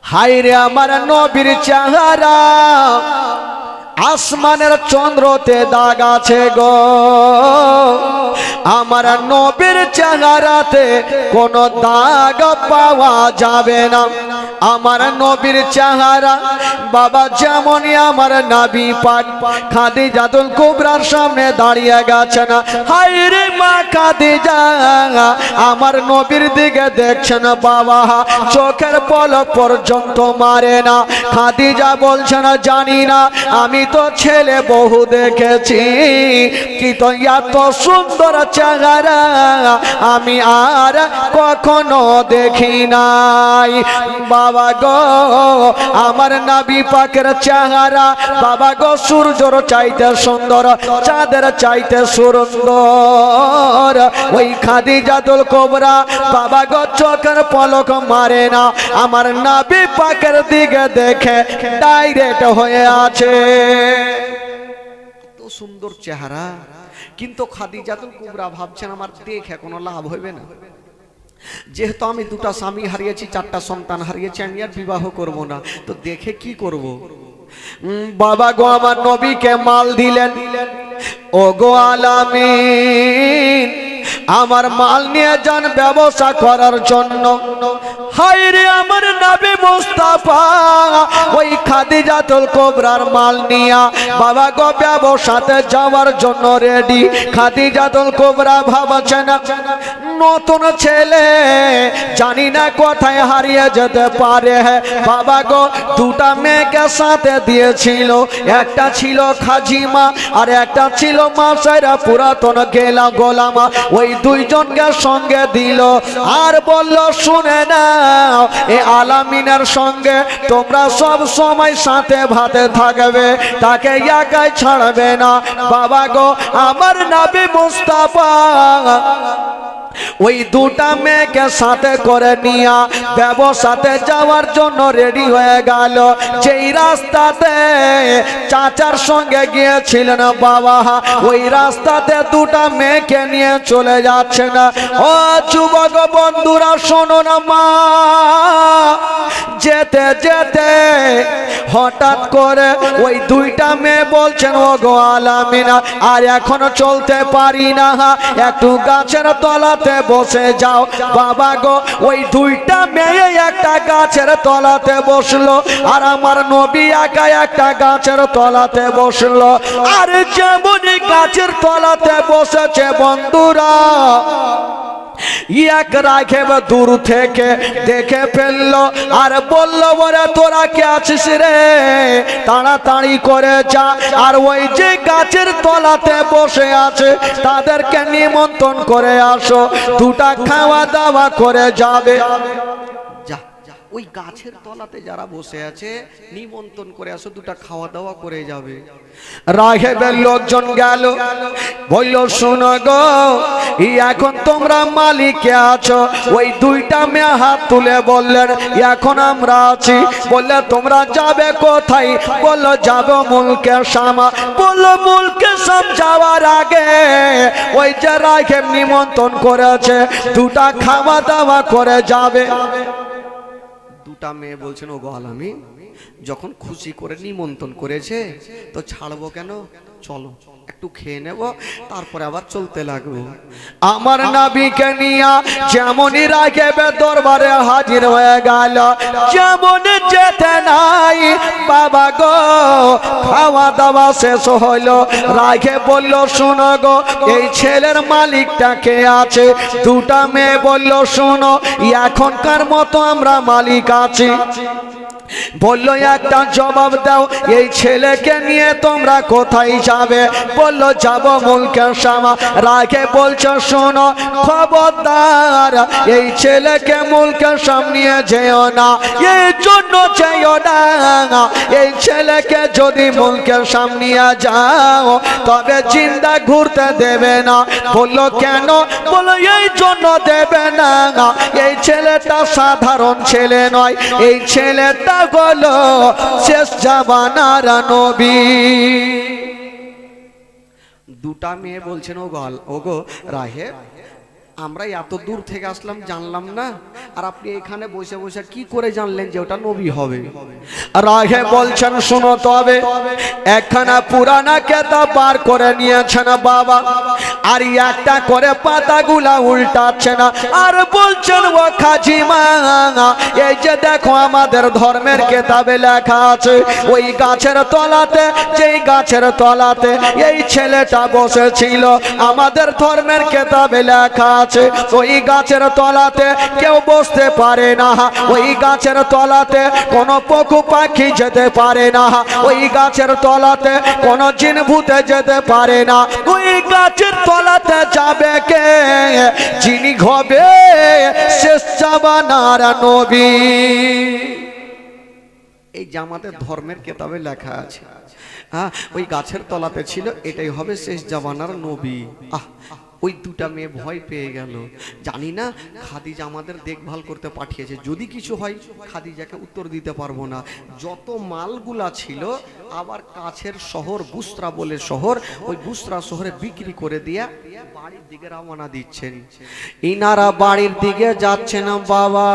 হায় রে আমার নবীর চেহারা, আসমানের চন্দ্রতে দাগ আছে গো। আমার নবীর চেহারাতে কোনো দাগ পাওয়া যাবে না। আমার নবীর চেহারা বাবা যেমনই আমার নবী পাক খাদিজাতুল কুবরার সামনে দাঁড়িয়ে গেছেন। হায় রে মা খাদিজা আমার নবীর দিকে দেখছেন বাবা, চোখের পলক পর্যন্ত মারে না। খাদিজা বলছেন জানি না, আমি তো ছেলে বহু দেখেছি কিন্তু এত সুন্দর চেহারা আমি আর কখনো দেখি নাই। বাবা গো আমার নবী পাকের চেহারা বাবা গো সূর্যর চাইতে সুন্দর, চাঁদের চাইতে সুন্দর। ওই খাদিজাতুল কুবরা বাবা গো চোখের পলক মারে না, আমার নবী পাকের দিকে দেখে ডাইরেক্ট হয়ে আছে। তো সুন্দর চেহারা, কিন্তু খাদিজাতুল কুবরা ভাবছেন আমার দেখে কোনো লাভ হইবে না। যেহেতু আমি দুটা স্বামী হারিয়েছি, চারটা সন্তান হারিয়েছি, আমি আর বিবাহ করব না, তো দেখে কি করব। বাবা গো আমার নবীকে মাল দিলেন, ও গো আলামিন আমার মাল নিয়ে যান ব্যবসা করার জন্য। হায় রে আমার নবী মুস্তাফা ওই খাদিজাতুল কুবরার মাল নিয়া বাবা গো ব্যবসাতে যাওয়ার জন্য রেডি। খাদিজাতুল কুবরা ভাবছেন নতুন ছেলে জানি না কোথায় হারিয়ে যেতে পারে। বাবা গো দুটা মেয়েকে সাথে দিয়েছিল, একটা ছিল খাজিমা আর একটা ছিল মাসাইরা পুরাতন গোলামা। ওই দুইজনকে সঙ্গে দিল আর বলল শুনে নাও এ আলামিনের সঙ্গে তোমরা সব সময় সাথে ভাতে থাকবে, তাকে একাই ছাড়বে না। বাবা গো আমার নবী মুস্তাফা ওই দুটা মেয়েকে সাথে করে নিয়া ব্যবসাতে যাওয়ার জন্য রেডি হয়ে গেল। যেই রাস্তাতে চাচার সঙ্গে গিয়েছিলেন বাবা, ওই রাস্তাতে দুটা মেয়েকে নিয়ে চলে যাচ্ছে না। ও যুবক বন্ধুরা শোনো না মা, যেতে যেতে হঠাৎ করে ওই দুইটা মেয়ে বলছেন ও গো আলামিনা আর এখনো চলতে পারি না, একটু গাছের তলাতে বসে যাও। বাবা গো ওই দুইটা মেয়ে একটা গাছের তলাতে বসলো আর আমার নবী একা একটা গাছের তলাতে বসলো। আর যেমনই গাছের তলাতে বসেছে বন্ধুরা এক রাঘব দূর থেকে দেখে ফেললো আর বললো বলে তোরা কে আছিস রে, তাড়াতাড়ি করে যা আর ওই যে গাছের তলাতে বসে আছে তাদেরকে নিমন্ত্রণ করে আসো, দুটা খাওয়া দাওয়া করে যাবে। ওই গাছের তলাতে যারা বসে আছে নিমন্ত্রণ করে আসো, দুটা খাওয়া দাওয়া করে যাবে। রাঘবের লোকজন গেল, বলল শোনো গো এখন তোমরা মালিকে আছো। ওই দুইটা মেয়ে হাত তুলে বললেন এখন আমরা আছি। বললে তোমরা যাবে কোথায়? বললো যাবো মুলকে শামা। বললো মুলকে শাম যাওয়ার আগে ওই যে রাঘব নিমন্ত্রণ করেছে দুটা খাওয়া দাওয়া করে যাবে। দুটা মেয়ে বলছেন ও গো আলামিন যখন খুশি করে নিমন্ত্রণ করেছে তো ছাড়বো কেন, চলো একটু খেয়ে নেব তারপরে আবার চলতে লাগবো। আমার নবীকে নিয়া যেমনই রাঘবের দরবারে হাজির হয়ে গেল, যেমন যেতে নাই বাবা গো খাওয়া দাওয়া শেষ হলো। রাঘব বলল শোনো গো এই ছেলের মালিকটা কে আছে? দুটা মেয়ে বলল শোনো এখনকার মতো আমরা মালিক আছি। বললো একটা জবাব দাও এই ছেলেকে নিয়ে তোমরা কোথায় যাবে? বললো যাব মুলকে শামা। রাঘব বলছো শোনো খবরদার এই ছেলেকে মুলকে শাম নিয়ে যেও না, এই জন্য যেও না এই ছেলেকে যদি মুলকে শাম নিয়ে যাও তবে জিন্দা ঘুরতে দেবে না। বললো কেন? বললো এই জন্য দেবে না, এই ছেলেটা সাধারণ ছেলে নয়, এই ছেলেটা বলো শেষ জামানার নবী। দুটা মেয়ে বলছেন ও গো রাঘব আমরা এত দূর থেকে আসলাম জানলাম না, আর আপনি এখানে বসে বসে কি করে জানলেন যে ওটা নবী হবে? রাহে বলছেন শোনো, তবে একখানা পুরানা কেতাব বার করে নিয়েছেন বাবা, আর একটা করে পাতাগুলা উল্টাচ্ছে না, আর বলছেন ও খাজিমা, এই যে দেখো আমাদের ধর্মের কেতাবে লেখা আছে, ওই গাছের তলাতে, যেই গাছের তলাতে এই ছেলেটা বসেছিল, আমাদের ধর্মের কেতাবে লেখা আছে ওই গাছের তলাতে কেউ বসতে পারে না, ওই গাছের তলাতে কোনো পশু পাখি যেতে পারে না, ওই গাছের তলাতে কোনো জিন ভূতে যেতে পারে না, ওই গাছের তলাতে যাবে কে? যিনি হবে শেষ জামানার নবী। এই যে আমাদের ধর্মের কেতাবে লেখা আছে, হ্যাঁ, ওই গাছের তলাতে ছিল, এটাই হবে শেষ জামানার নবী। ওই দুটা মেয়ে ভয় পেয়ে গেল। জানি না খাদিজা আমাদের দেখভাল করতে পাঠিয়েছে, যদি কিছু হয় খাদিজাকে উত্তর দিতে পারবো না। যত মালগুলা ছিল আবার কাছের শহর বুসরা বলে শহর, ওই বুসরা শহরে বিক্রি করে দিয়া বাড়ির দিকে রওনা দিচ্ছেন। ইনারা বাড়ির দিকে যাচ্ছেন বাবা,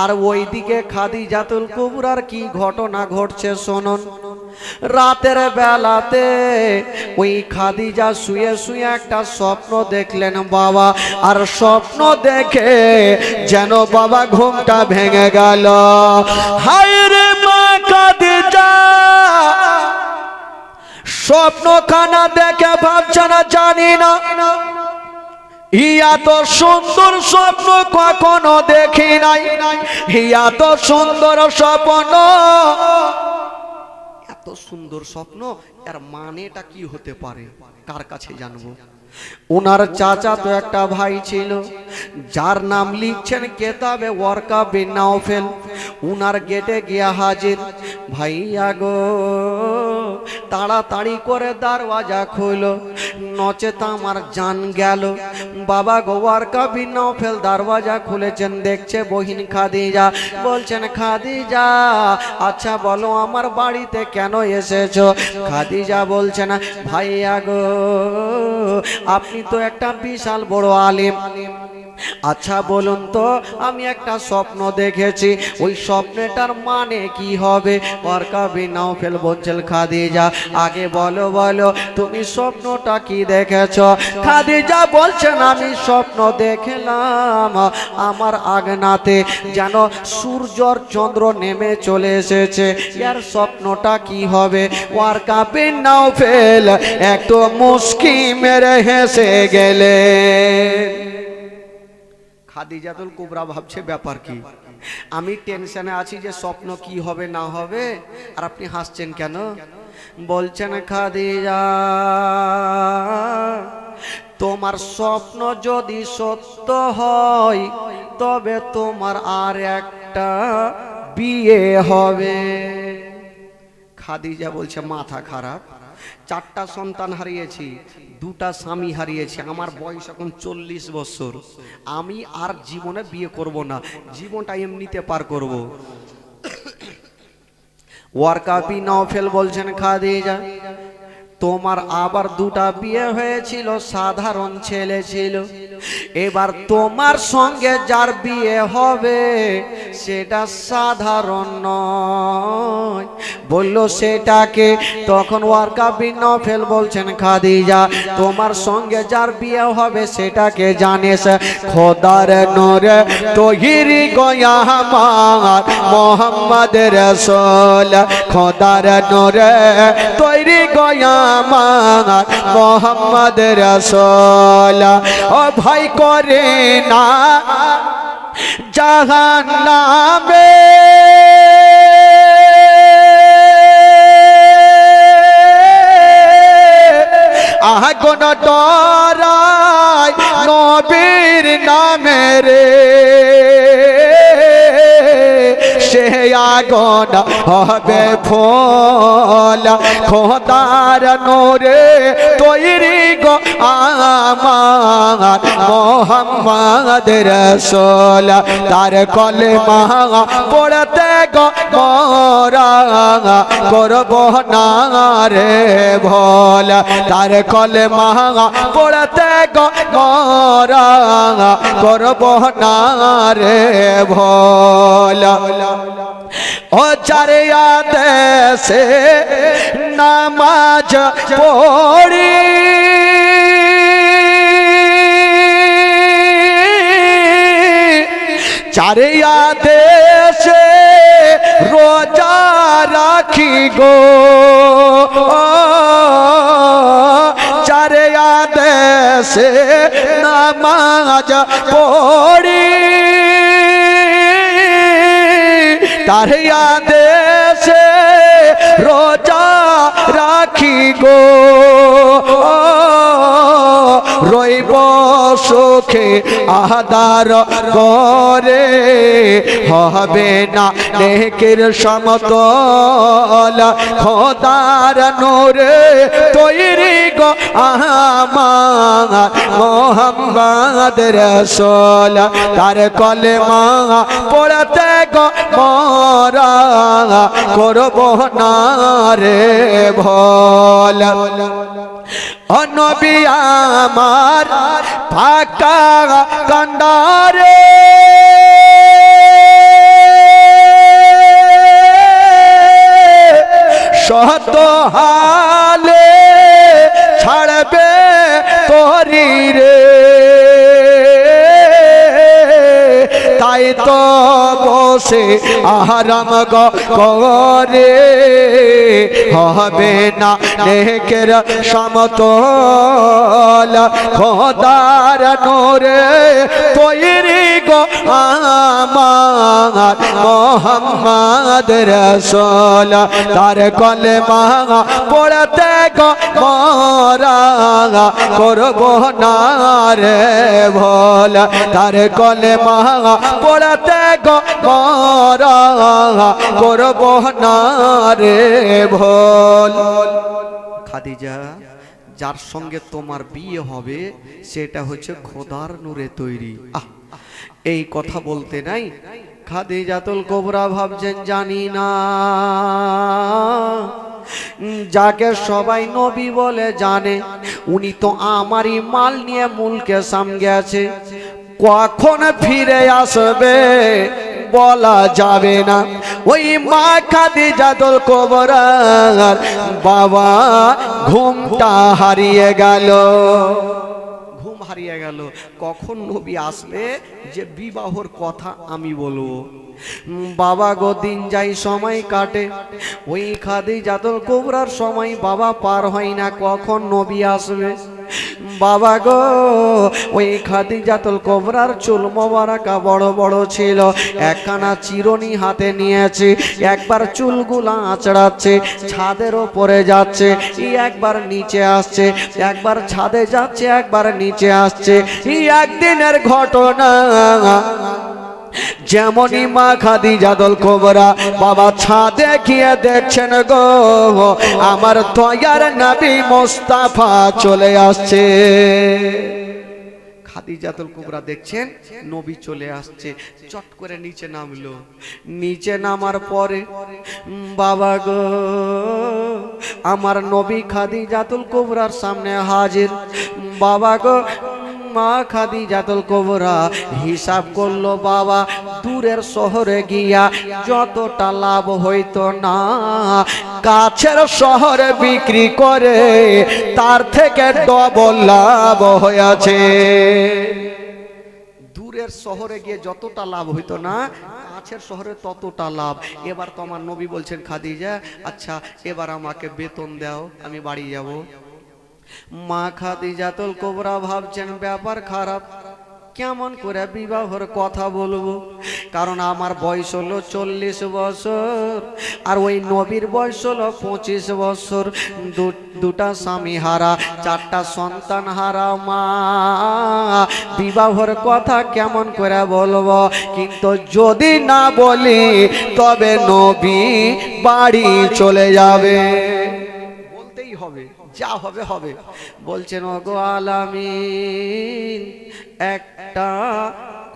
আর ওইদিকে খাদিজাতুল কুবরার কি ঘটনা ঘটছে শুনুন। রাতের বেলাতে ওই খাদিজা শুয়ে শুয়ে একটা স্বপ্ন দেখলেন বাবা, আর স্বপ্ন দেখে যেন বাবা ঘুমটা ভেঙে গেল। হায় রে মা খাদিজা, স্বপ্নখানা দেখে ভাবছে না, জানি না ইয়া তো সুন্দর স্বপ্ন কখনো দেখি নাই, ইয়া তো সুন্দর স্বপ্ন, এত সুন্দর স্বপ্ন, এর মানেটা কি হতে পারে, কার কাছে জানবো? উনার চাচা তো একটা ভাই ছিল, যার নাম লিখছেন কেতাবে ওয়ারকা বিন নাওফেল। উনার গেটে গিয়া হাজির, ভাইয়া গো তাড়াতাড়ি করে দরওয়াজা খুলো, নচেত আমার জান গেল। বাবা গো ওয়ারকা বিন নাওফেল দরওয়াজা খুলেছেন, দেখছে বহিন খাদিজা। বলছেন খাদিজা, আচ্ছা বলো আমার বাড়িতে কেন এসেছো? খাদিজা বলছেন, ভাইয়া গো আপনি তো একটা বিশাল বড় আলেম, আচ্ছা বলুন তো আমি একটা স্বপ্ন দেখেছি, ওই স্বপ্নটার মানে কি হবে? ওয়ারকা বিন নাওফেল বলছেন, খাদিজা আগে বলো বলো তুমি স্বপ্নটা কি দেখেছো? খাদিজা বলছেন, আমি স্বপ্ন দেখলাম আমার আগনাতে যেন সূর্যর চন্দ্র নেমে চলে এসেছে, এর স্বপ্নটা কি হবে? ওয়ারকা বিন নাওফেল একটু মুস্কি মেরে হেসে গেলেন। খাদিজাতুল কুবরা ভাবছে ব্যাপার কি, আমি টেনশনে আছি যে স্বপ্ন কি হবে না হবে, আর আপনি হাসছেন কেন? বলছেন খাদিজা, তোমার স্বপ্ন যদি সত্য হয় তবে তোমার আর একটা বিয়ে হবে। খাদিজা বলছে মাথা খারাপ, চারটা সন্তান হারিয়েছি, দুটা স্বামী হারিয়েছি, আমার বয়স এখন 40 বছর, আমি আর জীবনে বিয়ে করব না, জীবনটা এমনিতে পার করব। ওয়ারকা বিন নাওফেল বলছেন, খাদিজা তোমার আবার দুটা বিয়ে হয়েছিল, সাধারণ ছেলে ছিল, এবার তোমার সঙ্গে যার বিয়ে হবে সেটা সাধারণ নয়। বলল সেটাকে? তখন ওয়ারকা বিন নাওফেল বলছেন, খাদিজা তোমার সঙ্গে যার বিয়ে হবে সেটাকে জানিস? খোদার নূরে তৈরি গয়া আমার মোহাম্মদ রাসূল, খোদার নূরে তৈরি গয়া আমার মোহাম্মদ রাসূল। ও ভাই করে না জাহান্নামে আগুন ডরায় নবীর নামে রে, সে আগুন হবে ফুল খোদার নূরে তৈরি গো আমার মোহাম্মদ রাসূল তার কলেমা পড়তে গো মোরা করব না রে ভোল তার কলেমা পড়তে গো মোরা করব না রে ভোল ও চারিয়া দেশে নামাজ পড়ি চারিয়া দেশে রোজা রাখি গো চারিয়া দেশে নামাজ পড়ি তারিয়া দেশে রোজা রাখি গো রইব সুখে আদার করে হবে না নেকের সমতল খোদার নূরে তৈরি গো আমার মোহাম্মদ রাসূল তার কলেমা পড়তে গো মোরা করব না রে ভোল ও নবী আমার ফাঁকা কান্ডারে শত হালে ছাড়বে তোরি রে তাই তো বসে আরাম করে হবে না নেকের সমতল খোদার নূরে তৈরি গো আমার মোহাম্মদ রাসূল তার কলেমা পড়তে গো মোরা করব না রে ভোল তার কলেমা পড়তে গো মোরা করব না রে ভোল খাদিজা যার সঙ্গে তোমার বিয়ে হবে সেটা হচ্ছে খোদার নূরে তৈরি এই কথা বলতে নাই খাদিজাতুল কুবরা ভাবছেন জানি না যাকে সবাই নবী বলে জানে উনি তো আমারই মাল নিয়ে মুলকে সাম গেছে কখন ফিরে আসবে বলা যাবে না ওই মা খাদিজাতুল কুবরার বাবা ঘুমটা হারিয়ে গেল ঘুম হারিয়ে গেল কখন নবী আসবে যে বিবাহর কথা আমি বলবো বাবা গো দিন যাই সময় কাটে ওই খাদিজাতুল কুবরার সময় বাবা পার হয় না কখন নবী আসবে বাবা গো ওই খাদিজাতুল কুবরার চুল মোবারকা বড় বড় ছিল একখানা চিরুনি হাতে নিয়েছে একবার চুলগুলা আঁচড়াচ্ছে ছাদের উপরে যাচ্ছে একবার নিচে আসছে একবার ছাদে যাচ্ছে একবার নিচে আসছে একদিনের ঘটনা যেমনই মা খাদিজাতুল কুবরা বাবা ছাদে গিয়ে দেখছেন গো আমার দয়ার নবী মুস্তাফা চলে আসছে খাদিজাতুল কুবরা দেখছেন নবী চলে আসছে চট করে নিচে নামলো নিচে নামার পরে বাবা গো আমার নবী খাদিজাতুল কুবরার সামনে হাজির বাবা গো মা খাদিজাতুল কুবরা হিসাব করলো বাবা দূরের শহরে গিয়া যতটা লাভ হইতো না কাছের শহরে বিক্রি করে তার থেকে ডবল লাভ হয়েছে দূরের শহরে গিয়ে যতটা লাভ হইতো না কাছের শহরে ততটা লাভ এবার তো আমার নবী বলছেন খাদিজা আচ্ছা এবার আমাকে বেতন দাও আমি বাড়ি যাব মা খাদিজাতুল কুবরা ভাবছেন ব্যাপার খারাপ কেমন করে বিবাহের কথা বলবো? কারণ আমার বয়স হলো 40 বছর, আর ওই নবীর বয়স হলো 25 বছর। দুটা স্বামী হারা, 4টা সন্তান হারা মা, বিবাহের কথা কেমন করে বলবো? কিন্তু যদি না বলি তবে নবী বাড়ি চলে যাবে, বলতেই হবে, যা হবে হবে। বলছেন ওগো আলামিন একটা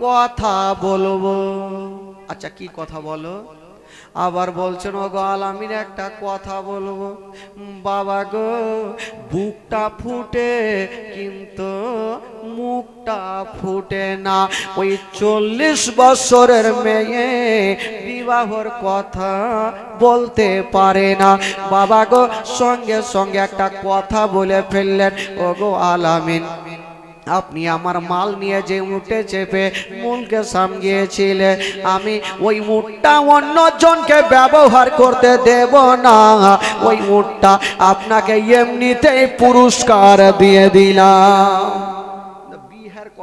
কথা বলবো। আচ্ছা কি কথা বলো? আবার বলছেন ওগো আলামিন একটা কথা বলবো। বাবা গো বুকটা ফুটে কিন্তু মুখটা ফুটে না। ওই 40 বছরের মেয়ে বিবাহের কথা বলতে পারে না। বাবা গো সঙ্গে সঙ্গে একটা কথা বলে ফেললেন, ওগো আলামিন আপনি আমার মাল নিয়ে যে উঠে চেপে মূলকে সামগিয়েছিলে, আমি ওই উটটা অন্য জনকে ব্যবহার করতে দেব না। ওই উটটা আপনাকে এমনিতেই পুরস্কার দিয়ে দিলাম।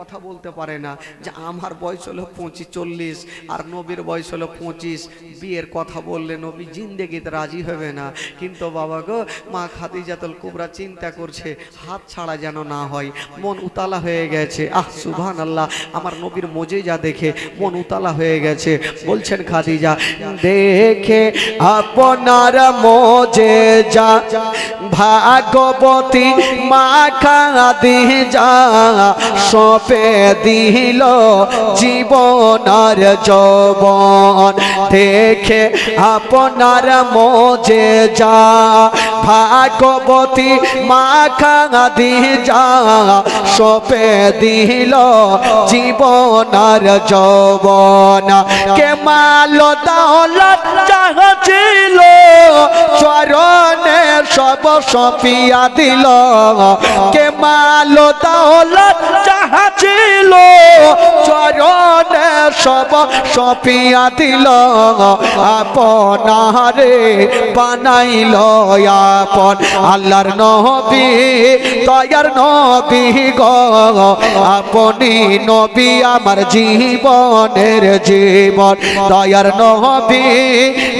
কথা বলতে পারে না যে আমার বয়স হলো 25-40 আর নবীর বয়স হলো 25, বিয়ের কথা বললে নবী জিন্দেগিতে রাজি হবে না। কিন্তু বাবা গো মা খাদিজাতুল কুবরা চিন্তা করছে হাত ছাড়া যেন না হয়, মন উতালা হয়ে গেছে। সুবহানাল্লাহ, আমার নবীর মোজেজা দেখে মন উতালা হয়ে গেছে। বলছেন খাদিজা দেখে আপনার মোজেজা ভাগবতী মা খাদিজা সপে দিল জীবন আর যৌবন। দেখে আপনার মোজেজা ভাগবতী মা খাদিজা সপে দিল জীবন আর যৌবন। কে মাল দৌলত চাচ্ছিল চরণে সব সপিয়া দিল। কে মাল দৌলত চাচ্ছিল চরণে সব সপিয়া দিল। আপনারে বানাইল আপন আল্লাহর নবী দয়ার নবী গো। আপনি নবী আমার জীবনের জীবন, দয়ার নবী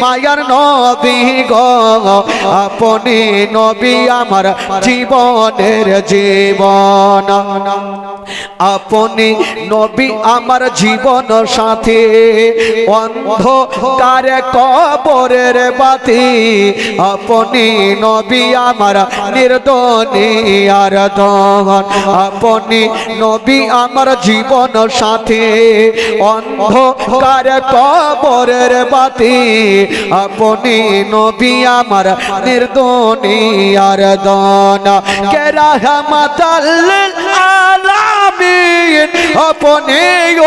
মায়ার নবী গো। আপনি নবী আমার জীবনের জীবন। আপনি নবী আমার জীবন সাথী, অন্ধকার কবরের বাতি। আপনি নবী আমার নির্দনী আর দহন। আপনি নবী আমার জীবন সাথী, অন্ধকার কবরের বাতি। আপনি নবী আমার নির্দনী আর দহন। কে রাহমাতাল লিল আলামিন আপনি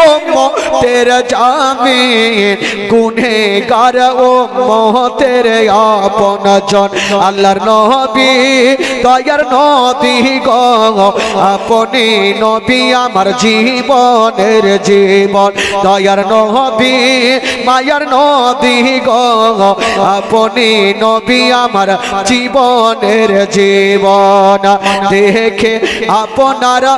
উম্মতের জামিন। গুনেহগার উম্মতের আপনজন আল্লাহর নবী দয়ার নবী গো। আপনি নবী আমার জীবনের জীবন, দয়ার নবী মায়ার নবী গো। আপনি নবী আমার জীবনের জীবন। দেখে আপনারা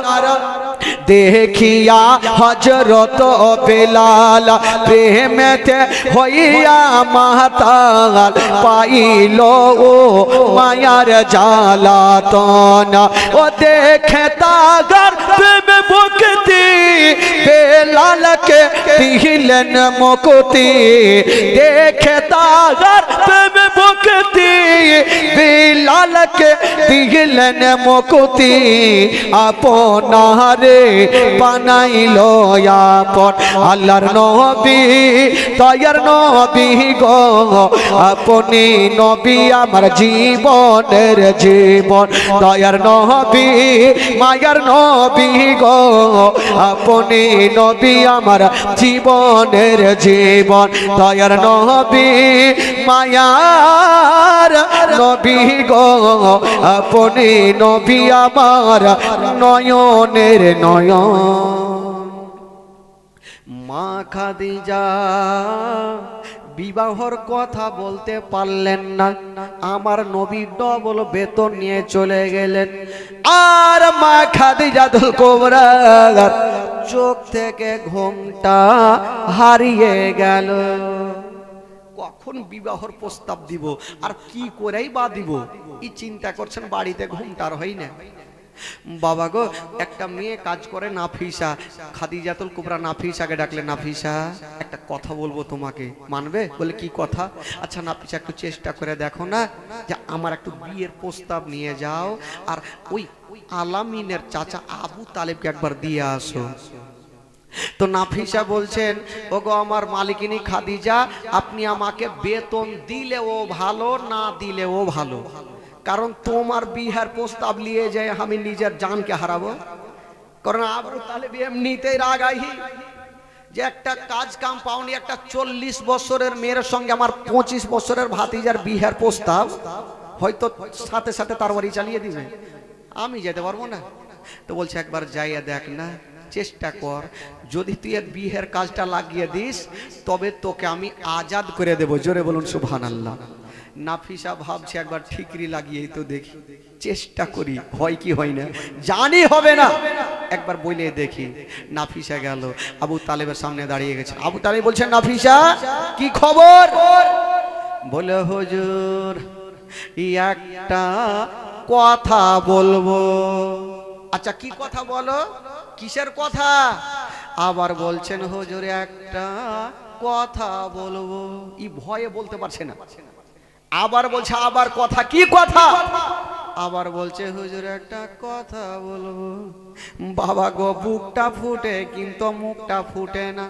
দেখিয়া হযরত বেলাল প্রেমেতে হইয়া মাতাল পাইল ও মায়ার জ্বালাতন। ও দেখে তাগার প্রেমে ভক্তি বেলালকে দিলেন মুক্তি। দেখে তাগার প্রেমে ভক্তি বেলালকে দিলেন মুক্তি। আপনারে বানাইল আপন আল্লাহর নবী দয়ার নবী গো। আপনি নবী আমার জীবনের জীবন, দয়ার নবী মায়ার নবী গো। আপনি নবী আমার জীবনের জীবন, দয়ার নবী মায়ার নবী গো। আপনি নবী আমার নয়নের নয়ন। মা খাদিজা বিবাহর কথা বলতে পারলেন না, আমার নবী ডবল বেতন নিয়ে চলে গেলেন। আর মা খাদিজাতুল কুবরা চোখ থেকে ঘোমটা হারিয়ে গেল। কখন বিবাহর প্রস্তাব দিব আর কি করেই বা দিব, এই চিন্তা করছেন, বাড়িতে ঘুমটার হয় না। বাবা গো, একটা মেয়ে কাজ করে নাফিসা, খাদিজাতুল কুবরা নাফিসাকে ডাকলে, নাফিসা একটা কথা বলবো তোমাকে, মানবে? বলে কি কথা? আচ্ছা নাফিসা একটু চেষ্টা করে দেখো না যে আমার একটু বিয়ের প্রস্তাব নিয়ে যাও, আর ওই আলামিনের চাচা আবু তালেবকে একবার দিয়ে আসো। তো নাফিসা বলছেন, ওগো আমার মালিকিনী খাদিজা, আপনি আমাকে বেতন দিলেও ভালো, না দিলেও ভালো, কারণ তোমার বিহার প্রস্তাব নিয়ে যায় আমি নিজের জানকে হারাবো। কারণ আবু তালেব এমনিতেই রাগাই যে একটা কাজ কাম পাওনি, একটা 40 বছরের মেয়ের সঙ্গে আমার 25 বছরের ভাতিজার বিহার প্রস্তাব, হয়তো সাথে সাথে তার বাড়ি চালিয়ে দিবে, আমি যেতে পারবো না। তো বলছে একবার যাইয়া দেখ না, চেষ্টা কর, যদি তুই এর বিহের কাজটা লাগিয়ে দিস তবে তোকে আমি আজাদ করে দেব। জোরে বলুন সুবহানাল্লাহ। নাফিসা ভাবছে একবার ঠিকরি লাগিয়েই তো দেখি, চেষ্টা করি, হয় কি হয় না, জানি হবে না, একবার বলে দেখি। নাফিসা গেল, আবু তালেবের সামনে দাঁড়িয়ে গেছে। আবু তালেব বলছেন, নাফিসা কি খবর? বলে হুজুর একটা কথা বলবো। আচ্ছা কি কথা বলো? কিসের কথা? আবার বলছেন হুজুর একটা কথা বলবো। ই ভয়ে বলতে পারছে না, আবার বলছে আবার কথা, কি কথা? আবার বলছে হুজুর একটা কথা বলবো। বাবা গো, বুকটা ফুটে কিন্তু মুখটা ফুটে না।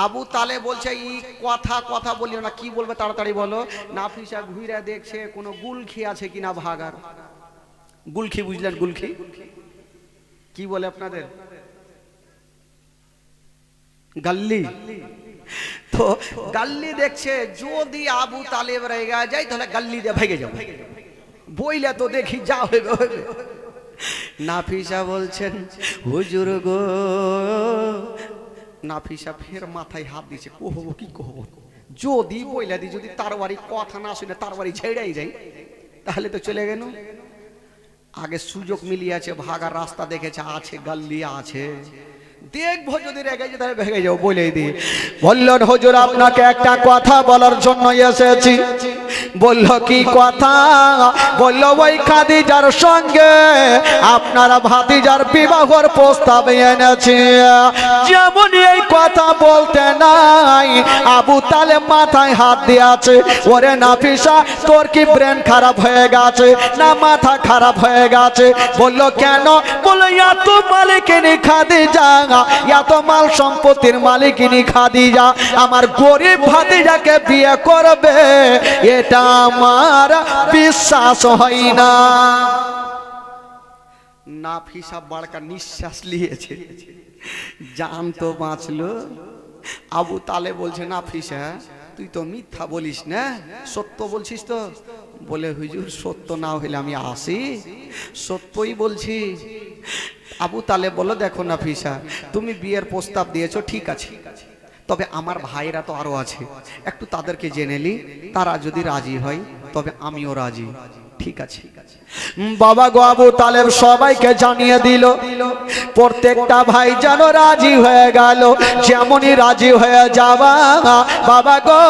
আবু তালেব বলছে ই কথা কথা বলিও না, কি বলবে তাড়াতাড়ি বলো। নাফিসা ঘুরে দেখছে কোনো গুলখি আছে কিনা ভাগার। গুলখি বুঝলেন? গুলখি কি বলে আপনাদের? গাল্লি। তো গাল্লি দেখছে, যদি আবু তালেব রেগে যায় তাহলে গাল্লি দিয়ে ভেগে যাবে, বইলে তো দেখি যা হইবে হইবে। নাফিসা বলছেন হুজুর গো, নাফিসা ফের মাথায় হাত দিছে, কহবো কি কহবো, যদি বইলা দি, যদি তার বাড়ি কথা না শুনে তার বাড়ি ছেড়েই যাই তাহলে তো চলে গেল। আগে সুযোগ মিলিয়েছে, ভাগার রাস্তা দেখেছে, আছে গাল্লি আছে, দেখবো যদি রেগে যায় তাহলে ভেগে যাও, বলে দিই। বললেন হুজুর আপনাকে একটা কথা বলার জন্য এসেছি। বলল কি কথা? বলল ওই খাদিজার সঙ্গে আপনারা ভাতিজার বিবাহর প্রস্তাব এনেছে। যেমন এই কথা বলতে নাই, আবু তালেব মাথায় হাত দিয়েছে। ওরে নাফিসা, তোর কি ব্রেন খারাপ হয়ে গেছে না মাথা খারাপ হয়ে গেছে? বলল কেন? বলল এত মালিকিনী খাদিজা, এত মাল সম্পত্তির মালিকিনী খাদিজা আমার গরিব ভাতিজাকে বিয়ে করবে, এটা আমার বিশ্বাস হয় না। নাফিসা বাড়কা নিঃশ্বাস নিয়েছে, জান তো বাঁচলো। আবু তালেব বলছে, নাফিসা তুই তো মিথ্যা বলিস না, সত্য বলছিস তো? বলে হুজুর সত্য না হইলে আমি আসি, সত্যই বলছি। আবু তালেব বলল, দেখো নাফিসা, তুমি বিয়ের প্রস্তাব দিয়েছো ঠিক আছে, তবে আমার ভাইরা তো আরো আছে, একটু তাদেরকে জেনে নি, তারা যদি রাজি হয় তবে আমিও রাজি। ঠিক আছে। বাবা গো, আবু তালেব সবাইকে জানিয়ে দিল, প্রত্যেকটা ভাই যেন রাজি হয়ে গেল। যেমনই রাজি হয়ে যাবা, বাবা গো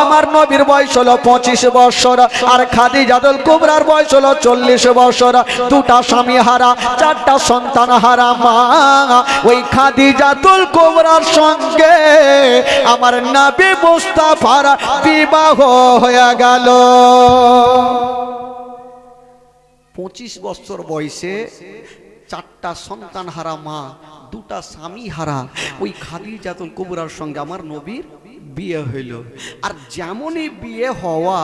আমার নবীর বয়স হলো 25 বছর, আর খাদিজাতুল কুবরার বয়স হলো 40 বছর। দুটা স্বামী হারা, 4টা সন্তান হারা মা, ওই খাদিজাতুল কুবরার সঙ্গে আমার নবী মুস্তাফার বিবাহ হয়ে গেল। 25 বছর বয়সে 4টা সন্তান হারা মা, 2টা স্বামী হারা ওই খাদিজাতুল কুবরার সঙ্গে আমার নবীর বিয়ে হইল। আর যেমনই বিয়ে হওয়া,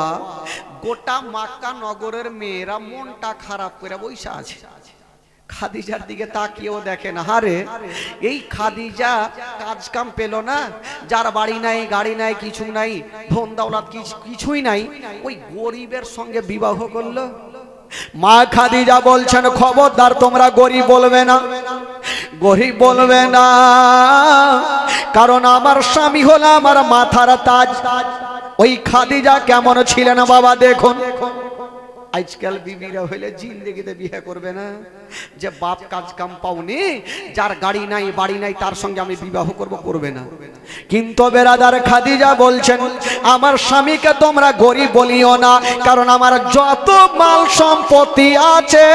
গোটা মক্কা নগরের মেয়েরা মনটা খারাপ করে বসে আছে। খাদিজার দিকে তাকিয়েও দেখে না, হারে এই খাদিজা কাজ কাম পেল না, যার বাড়ি নাই গাড়ি নাই কিছু নাই, ধন দৌলত কিছুই নাই, ওই গরিবের সঙ্গে বিবাহ করলো। মা খাদিজা বলছেন, খবরদার তোমরা গরিব বলবে না, গরিব বলবে না, কারণ আমার স্বামী হলো আমার মাথার তাজ। ওই খাদিজা কেমন ছিলেন বাবা দেখুন। আজকাল বিবিরা হইলে জিন্দেগিতে বিয়ে করবে না, যে বাপ কাজ কাম পাওনি, যার গাড়ি নাই বাড়ি নাই তার সঙ্গে আমি বিবাহ করব, করবে না। কিন্তু বেরাদার খাদিজা বলছেন আমার স্বামীকে তোমরা গরিব বলিও না, কারণ আমার যত মাল সম্পত্তি আছে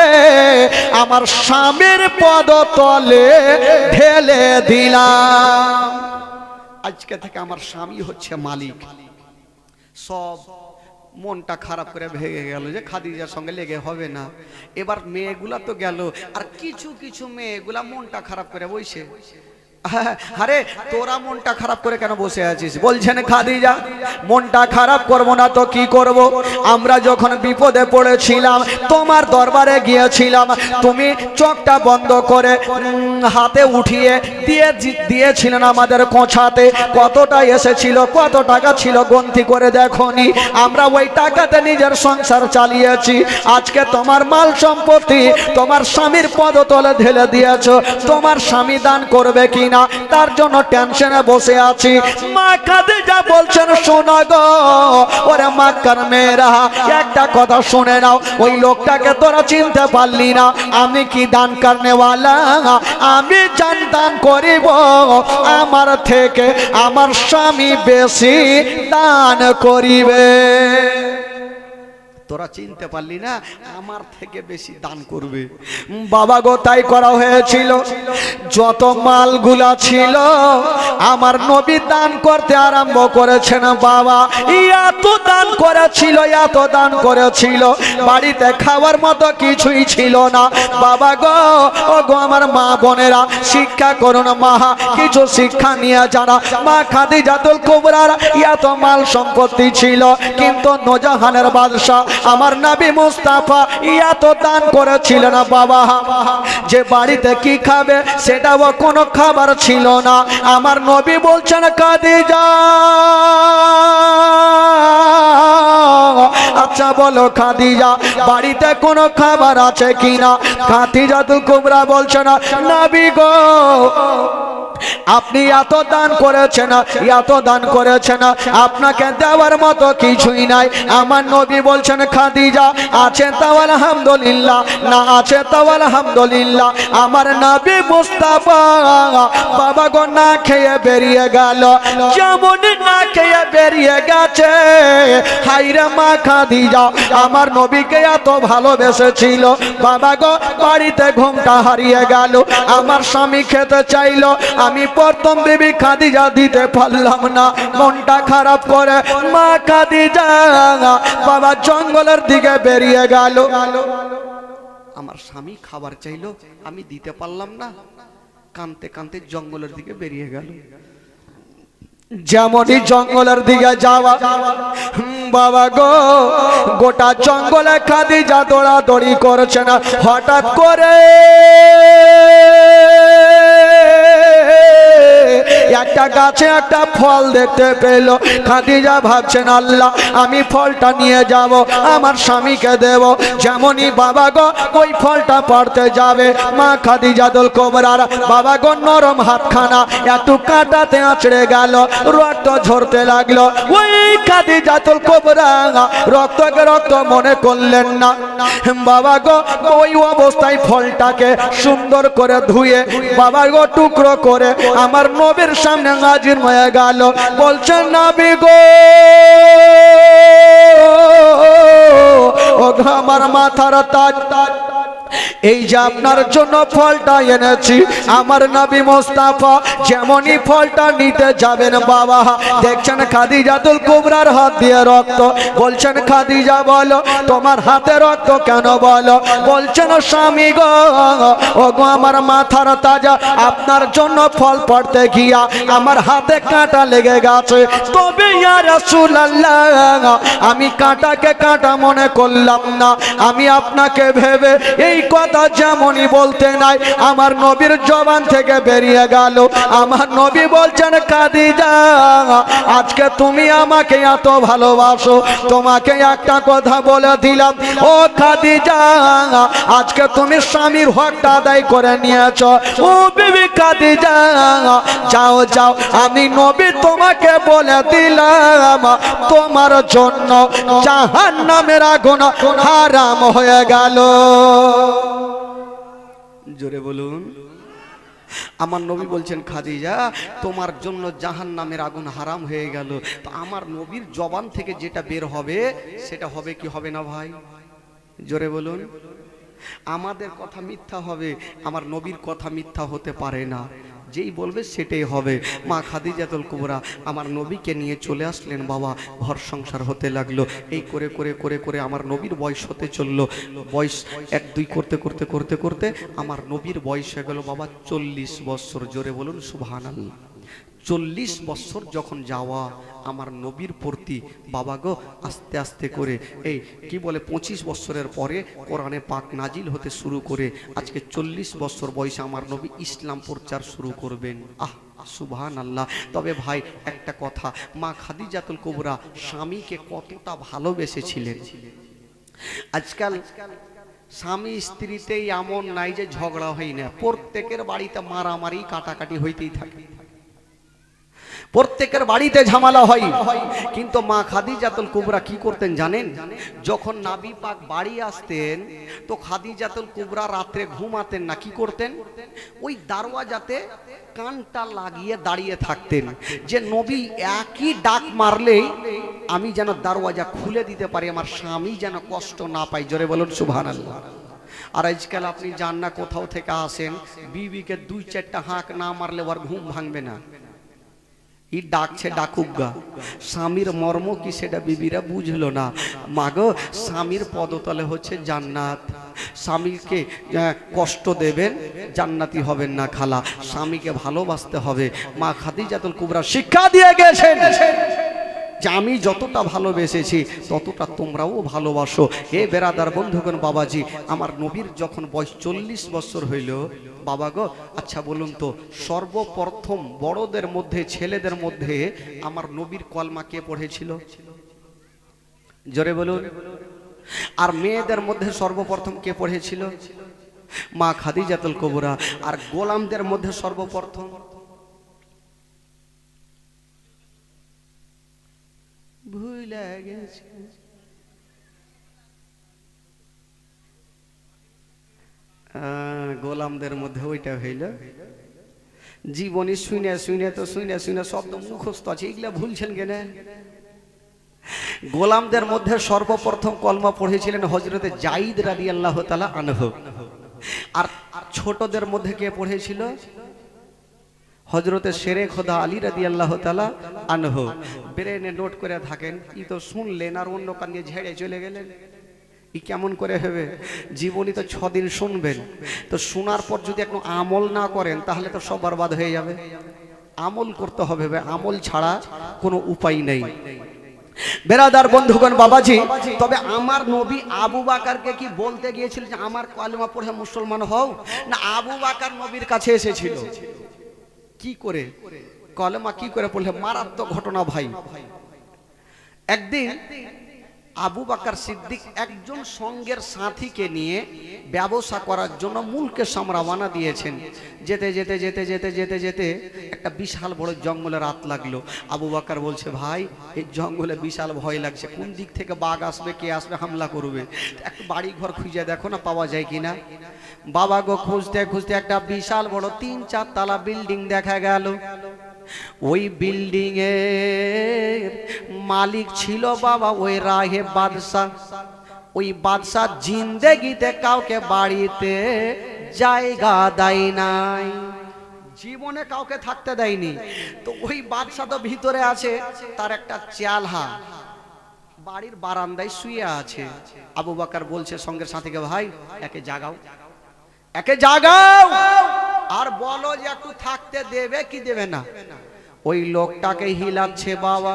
আমার স্বামীর পদতলে ঢেলে দিলাম। আজকে থেকে আমার স্বামী হচ্ছে মালিক। সব মনটা খারাপ করে ভেঙে গেল যে খাদিজার সঙ্গে লেগে হবে না। এবার মেয়েগুলা তো গেল, আর কিছু কিছু মেয়েগুলা মনটা খারাপ করে বসে। আরে তোরা মনটা খারাপ করে কেন বসে আছিস? বলছেন খাদিজা মনটা খারাপ করব না তো কি করব? আমরা যখন বিপদে পড়েছিলাম তোমার দরবারে গিয়েছিলাম, তুমি চোখটা বন্ধ করে হাতে উঠিয়ে দিয়েছিলেন আমাদের কোঁচাতে। কতটা এসেছিল, কত টাকা ছিল গন্তি করে দেখনি। আমরা ওই টাকাতে নিজের সংসার চালিয়েছি। আজকে তোমার মাল সম্পত্তি তোমার স্বামীর পদতলে ঢেলে দিয়েছো, তোমার স্বামী দান করবে কি না তার জন্য টেনশনে বসে আছি। মা খাদিজা বলছেন শোনো গো ওরে মক্কার মেয়েরা, একটা কথা শুনে নাও, ওই লোকটাকে তোরা চিনতে পারলি না, আমি কি দান করনেওয়ালা, আমি জান দান করিব, আমার থেকে আমার স্বামী বেশি দান করিবে। তোরা চিনতে পারলি না, আমার থেকে বেশি দান করবে। বাবা গো তাই করা হয়েছিল। যত মালগুলা ছিল আমার নবী দান করতে আরম্ভ করেছেন। বাবা এত দান করেছিল, এত দান করেছিল, বাড়িতে খাওয়ার মতো কিছুই ছিল না। বাবা গো ও গো আমার মা বোনেরা শিক্ষা করুন, মা কিছু শিক্ষা নিয়ে জানা। মা খাদিজাতুল কুবরার এত মাল সম্পত্তি ছিল, কিন্তু নূরজাহানের বাদশা আমার নবী মুস্তাফা এত দান করেছিলেন বাবা, যে বাড়িতে কি খাবে সেটাও কোনো খাবার ছিল না। আমার নবী বলছেন খাদিজা আচ্ছা বলো খাদিজা বাড়িতে কোনো খাবার আছে কিনা? খাদিজাতুল কুবরা বলছেন নবী গো আপনি এত দান করেছেন, এত দান করেছেন, আপনাকে দেওয়ার মতো কিছুই নাই। আমার নবী বলছেন খাদিজা আছে তাও আলহামদুলিল্লাহ, না আছে তাও আলহামদুলিল্লাহ। আমার নবী মুস্তাফা বাবা গো না খেয়ে বেরিয়ে গেল, যেমন না খেয়ে বেরিয়ে গেছে। হায়রে মা খাদিজা আমার নবীকে এত ভালোবেসেছিল। বাবা গো বাড়িতে ঘুমটা হারিয়ে গেল, আমার স্বামী খেতে চাইলো, আমি প্রথম বিবি খাদিজা দিতে পারলাম না। মনটা খারাপ করে মা খাদিজা বাবা জঙ্গলের দিকে বেরিয়ে গেল। আমার স্বামী খাবার চাইলো, আমি দিতে পারলাম না, কাঁদতে কাঁদতে জঙ্গলের দিকে বেরিয়ে গেল। যেমনই জঙ্গলের দিকে যাওয়া বাবা গো গোটা জঙ্গলে খাদিজা দৌড়াদৌড়ি করছে না। হঠাৎ করে একটা গাছে একটা ফল দেখতে পেল। খাদিজা ভাবছেন আল্লাহ আমি ফলটা নিয়ে যাব, আমার স্বামীকে দেব। যেমনই বাবা গো ওই ফলটা পাড়তে যাবে, মা খাদিজাতুল কুবরার বাবা গো নরম হাতখানা একটু কাঁটাতে আঁচড়ে গেল, রক্ত ঝরতে লাগলো। ওই খাদিজাতুল কুবরা রক্তকে রক্ত মনে করলেন না। বাবা গো ওই অবস্থায় ফলটাকে সুন্দর করে ধুয়ে বাবা গো টুকরো করে আমার নবীর সামনে হাজির হয়ে গেল। বলছেন নবী গো ও আমার মাথার তাজ, এই যে আপনার জন্য ফলটা এনেছি। আমার নবী মুস্তাফা যেমনই ফলটা নিতে যাবেন বাবা দেখছেন খাদিজাতুল কুবরার হাত দিয়ে রক্ত। বলছেন খাদিজা বলো তোমার হাতে রক্ত কেন? বলো। বলছেন স্বামী গো ও গো আমার মাথার তাজা, আপনার জন্য ফল পড়তে গিয়া আমার হাতে কাঁটা লেগে গেছে। তবে ইয়া রাসূলুল্লাহ আমি কাঁটাকে কাঁটা মনে করলাম না, আমি আপনাকে ভেবে এই কথা কথা যেমনই বলতে নাই আমার নবীর জবান থেকে বেরিয়ে গেল। আমার নবী বলছেন খাদিজা আজকে তুমি আমাকে এত ভালোবাসো, তোমাকে একটা কথা বলে দিলাম ও খাদিজা আজকে তুমি স্বামীর হকটা আদায় করে নিয়েছো। ও বিবি খাদিজা যাও যাও, আমি নবী তোমাকে বলে দিলাম তোমার জন্য জাহান্নামের আগুন হারাম হয়ে গেল। জোরে বলুন। আমার নবী বলছেন খাদিজা তোমার জন্য জাহান্নামের আগুন হারাম হয়ে গেল। তো আমার নবীর জবান থেকে যেটা বের হবে সেটা হবে কি হবে না ভাই? জোরে বলুন। আমাদের কথা মিথ্যা হবে, আমার নবীর কথা মিথ্যা হতে পারে না। যেই বলবে সেটাই হবে। মা খাদিজাতুল কুবরা আমার নবীকে নিয়ে চলে আসলেন। বাবা ঘর সংসার হতে লাগলো। এই করে করে করে করে আমার নবীর বয়স হতে চললো। বয়স 1-2 করতে করতে করতে করতে আমার নবীর বয়স হয়ে গেল বাবা 40 বছর। জোরে বলুন সুবহানাল্লাহ। 40 বছর যখন যাওয়া আমার নবীর প্রতি বাবা গো আস্তে আস্তে করে এই কি বলে 25 বছরের পরে কোরআনে পাক নাজিল হতে শুরু করে আজকে 40 বছর বয়সে আমার নবী ইসলাম প্রচার শুরু করবেন। সুবহানাল্লাহ। তবে ভাই একটা কথা, মা খাদিজাতুল কুবরা স্বামীকে কতটা ভালোবেসেছিলেন। আজকাল স্বামী স্ত্রীতেই এমন নাই যে ঝগড়া হয় না, প্রত্যেকের বাড়িতে মারামারি কাটাকাটি হইতেই থাকে, প্রত্যেকের বাড়িতে ঝামেলা হয়। কিন্তু মা খাদিজাতুল কুবরা কি করতেন জানেন? যখন নবী পাক বাড়ি আসতেন তো খাদিজাতুল কুবরা রাতে ঘুমাতেন না, কি করতেন? ওই দরওয়াজাতে কানটা লাগিয়ে দাঁড়িয়ে থাকতেন যে নবী একই ডাক মারলেই আমি যেন দরওয়াজা খুলে দিতে পারি, আমার স্বামী যেন কষ্ট না পায়। জোরে বলুন সুবহানাল্লাহ। আর আজকাল আপনি যান না কোথাও থেকে আসেন, বিবিকে 2-4টা হাঁক না মারলে ওর ঘুম ভাঙবে না। ই ডাকছে ডাকুগা, স্বামীর মর্ম কি সেটা বিবিরা বুঝলো না। মাগো স্বামীর পদতলে হচ্ছে জান্নাত, স্বামীকে কষ্ট দেবেন জান্নাতি হবেন না খালা, স্বামীকে ভালোবাসতে হবে। মা খাদিজাতুল কুবরা শিক্ষা দিয়ে গেছেন যে আমি যতটা ভালোবেসেছি ততটা তোমরাও ভালোবাসো। হে বেরাদার বন্ধুগণ বাবাজি, আমার নবীর যখন বয়স 40 বছর হইল বাবা গো, আচ্ছা বলুন তো সর্বপ্রথম বড়দের মধ্যে ছেলেদের মধ্যে আমার নবীর কলমা কে পড়েছিল? জোরে বলুন। আর মেয়েদের মধ্যে সর্বপ্রথম কে পড়েছিল? মা খাদিজাতুল কুবরা। আর গোলামদের মধ্যে সর্বপ্রথম ভুলে গেছে, গোলামদের মধ্যে ওইটা হইল। জীবনী শুনে শুনে তো শুনে শুনে শব্দ মুখস্থ আছে, এগুলা ভুলছেন কেন? গোলামদের মধ্যে সর্বপ্রথম কলমা পড়েছিলেন হযরতে যায়েদ রাদিয়াল্লাহু তাআলা আনহু। আর ছোটদের মধ্যে কে পড়েছিল? হযরতে শেরে খোদা আলী রাদিয়াল্লাহু তাআলা আনহু। ব্রেনে নোট করে থাকেন, ই তো শুনলেন আর অন্য কান দিয়ে ঝেড়ে চলে গেলেন, ই কেমন করে হবে? জীবনী তো 6 দিন শুনবেন, তো শোনার পর যদি একটু আমল না করেন তাহলে তো সব বরবাদ হয়ে যাবে। আমল করতে হবে, আমল ছাড়া কোনো উপায় নেই। বেরাদার বন্ধুগণ বাবাজি, তবে আমার নবী আবু বকরকে কি বলতে গিয়েছিল যে আমার কলমা পড়ে মুসলমান হও? না, আবু বকর নবীর কাছে এসেছিল কি করে কলমা কি করে পড়লে? মারাত্মক ঘটনা ভাই। একদিন আবু বকর সিদ্দিক একজন সঙ্গের সাথীকে নিয়ে ব্যবসা করার জন্য মুলকে শাম রওনা দিয়েছেন। যেতে যেতে যেতে যেতে যেতে যেতে একটা বিশাল বড় জঙ্গলে রাত লাগলো। আবু বকর বলছে, ভাই এই জঙ্গলে বিশাল ভয় লাগছে, কোন দিক থেকে বাঘ আসবে, কে আসবে, হামলা করবে, একটু বাড়ি ঘর খুঁজে দেখো না পাওয়া যায় কিনা। বাবা গো খুঁজতে খুঁজতে একটা বিশাল বড় 3-4 তলা বিল্ডিং দেখা গেল। ওই বিল্ডিং এর মালিক ছিল বাবা ওই রাহে বাদশা। ওই বাদশা জিন্দেগিতে কাউকে বাড়িতে জায়গা দেয় নাই, জীবনে কাউকে থাকতে দেয়নি। তো ওই বাদশা তো ভিতরে আছে, তার একটা চালহা বাড়ির বারান্দায় শুয়ে আছে। আবু বকর বলছে সঙ্গের সাথীকে, ভাই একে জাগাও, একে জাগাও আর বলো যে একটু থাকতে দেবে কি দেবে না। ওই লোকটাকে হিলাচ্ছে বাবা,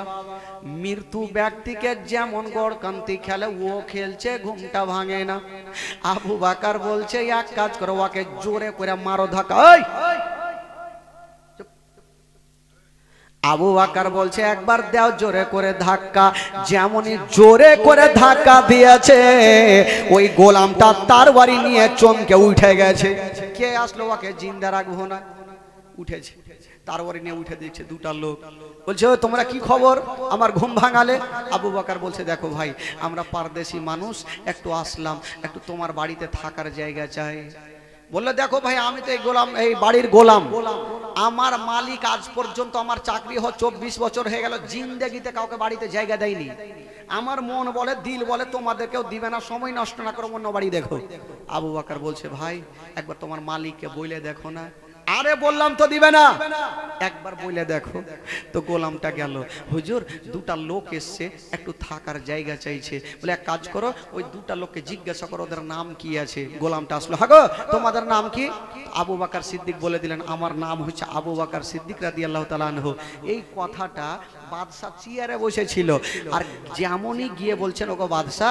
মৃত্যু ব্যক্তিকে যেমন গড়কান্তি খেলে ও খেলছে, ঘুমটা ভাঙে না। আবু বকর বলছে এক কাজ করো, ওকে জোরে করে মারো ধাক্কা। আবু বকর বলছে একবার দাও জোরে করে ধাক্কা। যেমনই জোরে করে ধাক্কা দিয়েছে ওই গোলামটা তার বাড়ি নিয়ে চমকে উঠে গেছে। কে আসলো, ওকে জিন্দা রাখবো না, উঠেছে তার বাড়ি নিয়ে উঠে দিচ্ছে দুটা লোক। বলছে ও তোমরা কি খবর, আমার ঘুম ভাঙালে? আবু বকর বলছে দেখো ভাই, আমরা পারদেশি মানুষ, একটু আসলাম, একটু তোমার বাড়িতে থাকার জায়গা চাই। বললো দেখো ভাই, আমি তো এই গোলাম, এই বাড়ির গোলাম, আমার মালিক আজ পর্যন্ত আমার চাকরি 24 বছর হয়ে গেল, জিন্দেগিতে কাউকে বাড়িতে জায়গা দেয়নি। আমার মন বলে, দিল বলে তোমাদেরকেও দিবে না, সময় নষ্ট না করো, অন্য বাড়ি দেখো। আবু বকর বলছে ভাই একবার তোমার মালিককে বলে দেখো না। আরে বললাম তো দিবে না, একবার বলে দেখো। তো গোলামটা গেল, হুজুর দুটা লোক এসছে, একটু থাকার জায়গা চাইছে। বলে এক কাজ করো, ওই দুটা লোককে জিজ্ঞাসা করো ওদের নাম কি আছে। গোলামটা আসলো, হাগো তোমাদের নাম কি? আবু বকর সিদ্দিক বলে দিলেন আমার নাম হচ্ছে আবু বকর সিদ্দিক রাদিয়াল্লাহু তাআলা আনহু। এই কথাটা বাদশা চেয়ারে বসেছিল, আর যেমনই গিয়ে বলছেন ওগো বাদশা,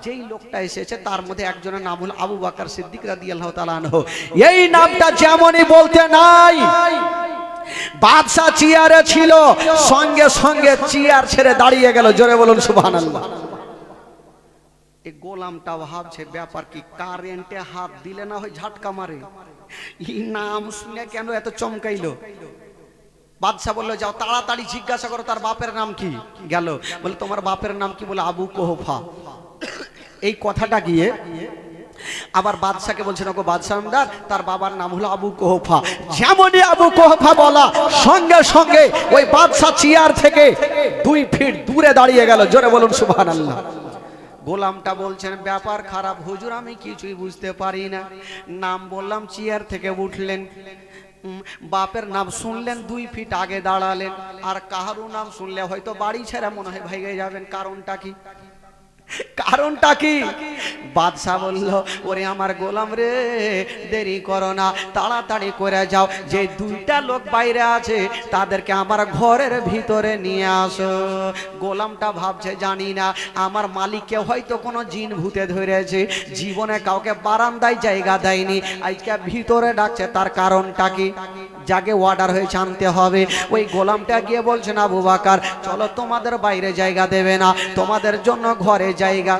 যেই লোকটা এসেছে তার মধ্যে একজনের নাম হলো আবু বকর সিদ্দিক রাদিয়াল্লাহু তাআলা আনহু। এই নামটা যেমনই বলতে নাই, বাদশা চেয়ারে ছিল, সঙ্গে সঙ্গে চেয়ার ছেড়ে দাঁড়িয়ে গেল। জোরে বলুন সুবহানাল্লাহ। এই গোলামটা ভাবছে ব্যাপার কি, কারেন্টে হাত দিলে না হয় ঝাটকা মারে, এই নাম শুনে কেন এত চমকাইলো? বাদশা বললো যাও তাড়াতাড়ি জিজ্ঞাসা করো তার বাপের নাম কি। গেল, বলে তোমার বাপের নাম কি? বলে আবু কোহফা। এই কথাটা গিয়ে আবার বাদশাকে বলছেন ওগো বাদশা আমদার, তার বাবার নাম হলো আবু কোহফা। যেমনই আবু কোহফা বলা, সঙ্গে সঙ্গে ওই বাদশা চেয়ার থেকে 2 ফিট দূরে দাঁড়িয়ে গেল। জোরে বলুন সুবহানাল্লাহ। গোলামটা বলছেন ব্যাপার খারাপ হুজুর, আমি কিছুই বুঝতে পারি না। নাম বললাম, চেয়ার থেকে উঠলেন, বাপের নাম শুনলেন 2 ফিট আগে দাঁড়ালেন, আর কাহারু নাম শুনলে হয়তো বাড়ি ছেড়ে মনে হয় ভেগে যাবেন। কারণটা কি? কারণটা কি? বাদশা বলল ওরে আমার গোলাম রে, দেরি করো না, তাড়াতাড়ি করে যাও, যে 2টা লোক বাইরে আছে তাদেরকে আমার ঘরের ভিতরে নিয়ে আসো। গোলামটা ভাবছে জানি না আমার মালিককে হয়তো কোনো জিন ভূতে ধরেছে, জীবনে কাউকে বারান্দায় জায়গা দেয়নি, আজকে ভিতরে ডাকছে, তার কারণটা কি? যাকে অর্ডার হয়েছে আনতে হবে। ওই গোলামটা গিয়ে বলছেন আবু বকর চলো, তোমাদের বাইরে জায়গা দেবে না, তোমাদের জন্য ঘরে জায়গা।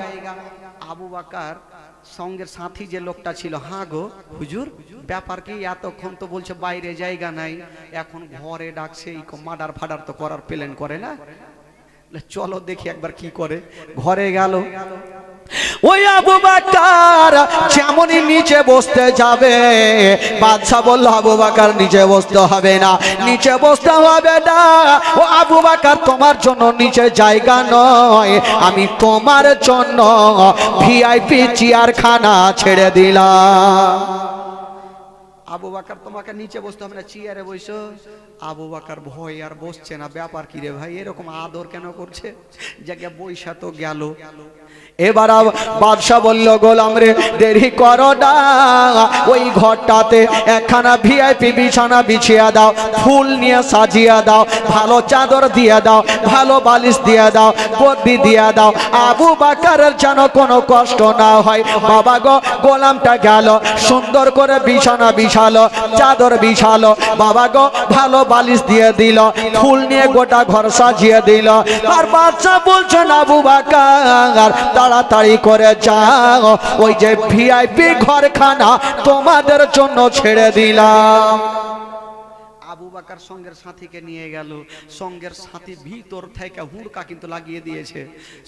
আবু বকর সঙ্গের সাথী যে লোকটা ছিল, হ্যাঁ গো হুজুর ব্যাপার কি, এতক্ষণ তো বলছে বাইরে জায়গা নাই, এখন ঘরে ডাকছে, মার্ডার ফাডার তো করার প্ল্যান করে না, চলো দেখি একবার কি করে। ঘরে গেল, ওই আবু বকর যেমনই নিচে বসতে যাবে, বাদশা বলল আবু বকর নিচে বসতে হবে না, নিচে বসতে হবে না, ও আবু বকর তোমার জন্য নিচে জায়গা নয়, আমি তোমার জন্য ভিআইপি চেয়ারখানা ছেড়ে দিলাম। আবু বকর তোমাকে নিচে বসতে হবে না, চেয়ারে বসো। আবু বকর ভয় আর বসছে না, ব্যাপার কি রে ভাই, এরকম আদর কেন করছে? জায়গা বৈশা তো গেল। এবার বাদশা বলল গোলাম রে দেরি করো না, ওই ঘরটাতে একখানা ভিআইপি বিছানা বিছিয়ে দাও, ফুল নিয়ে সাজিয়ে দাও, ভালো চাদর দিয়ে দাও, ভালো বালিশ দিয়ে দাও, গদি দিয়ে দাও, আবু বকরের যেন কোনো কষ্ট না হয়। বাবা গো, গোলামটা গেল, সুন্দর করে বিছানা বিছালো, চাদর বিছালো, বাবা গো ভালো বালিশ দিয়ে দিল, ফুল নিয়ে গোটা ঘর সাজিয়ে দিল। আর বাদশা বলছেন আবু বকর তাড়াতাড়ি করে যাও, ওই যে ভিআইপি ঘরখানা তোমাদের জন্য ছেড়ে দিলাম। আবু বকর সঙ্গের সাথীকে নিয়ে গেল, সঙ্গের সাথী ভিতর থেকে হুড়কা কিন্তু লাগিয়ে দিয়েছে।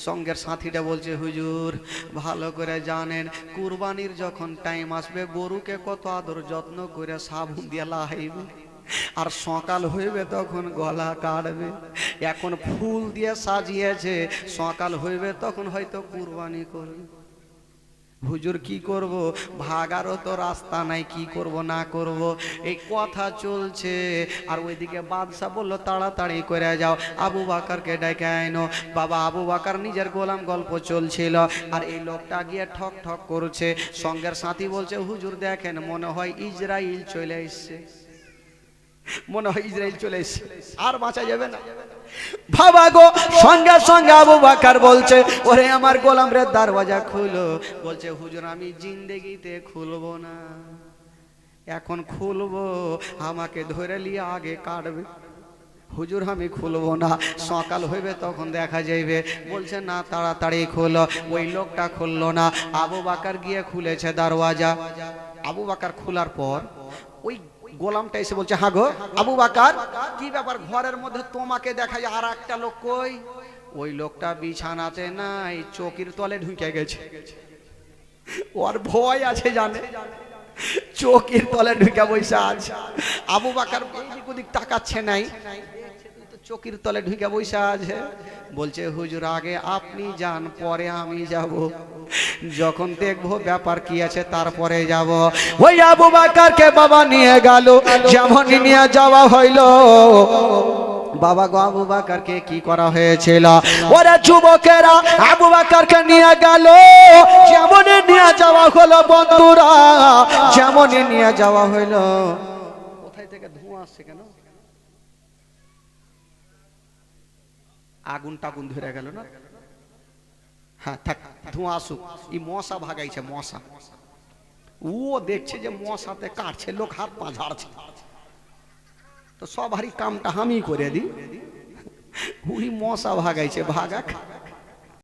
সঙ্গের সাথীটা বলছে হুজুর ভালো করে জানেন, কুরবানির যখন টাইম আসবে গরুকে কত আদর যত্ন করে সাবুন দিয়ে লাহাইবে, আর সকাল হইবে তখন গলা কাটবে, এখন ফুল দিয়ে সাজিয়েছে, সকাল হইবে তখন হয়তো কুরবানি করবে। হুজুর কি করব, ভাগারও তো রাস্তা নাই, কি করব না করব, এই কথা চলছে। আর ওইদিকে বাদশা বলল তাড়াতাড়ি করে যাও, আবু বকরকে ডেকে আইনো। বাবা আবু বকর নিজের গোলাম গল্প চলছিল, আর এই লোকটা গিয়ে ঠক ঠক করছে। সঙ্গের সাথী বলছে হুজুর দেখেন মনে হয় ইসরাইল চলে এসছে। মনে হয় ইসরায়েল চলে এসেছে, আর বাঁচা যাবে না। বাবা গো, সঙ্গে সঙ্গে আবু বকর বলছে, ওরে আমার গোলাম রে দরওয়াজা খুলো। বলছে হুজুর আমি জিন্দেগিতে খুলবো না, এখন খুলবো আমাকে ধরে নিয়ে আগে কাটবে। হুজুর আমি খুলবো না, সকাল হইবে তখন দেখা যাইবে। বলছে না তাড়াতাড়ি খুলো। ওই লোকটা খুললো না, আবু বকর গিয়ে খুলেছে দরওয়াজা। আবু বকর খোলার পর ওই গোলামটা এসে বলছে, হ্যাঁ গো আবু বকর, কি ব্যাপার ঘরের মধ্যে তোমাকে দেখাই, আর একটা লোক কই? ওই লোকটা বিছানাতে নাই, চৌকির তলে ঢুকে গেছে। ওর ভয় আছে জানে, চৌকির তলে ঢুকে বসে আছে। আবু বকর এদিক ওদিক তাকাচ্ছে নাই, চৌকির তলে ঢুকে বসে আছে। বলছে হুজুর আগে আপনি যান, পরে আমি যাব, যখন দেখবো ব্যাপার কি আছে তারপরে যাব। ওই আবু বকরকে বাবা নিয়ে গেল, যেমন নিয়ে যাওয়া হইলো। বাবা গো আবু বকরকে কি করা হয়েছিল? ওরা যুবকেরা আবু বকরকে নিয়ে গেল, যেমন নিয়ে যাওয়া হলো বন্ধুরা, যেমন নিয়ে যাওয়া হইলো। কোথায় থেকে ধোঁয়া আসছে কেন? আগুন টাগুন ধরে গেল না? হ্যাঁ থাক, ধোঁয়া আসুক। এই মশা ভাগাইছে, মশা। ও দেখছে যে মশাতে কাটছে, লোক হাত পা ঝাড়ছে, তো সবারই কামটা আমি করে দিই। ওই মশা ভাগাইছে, ভাগাক।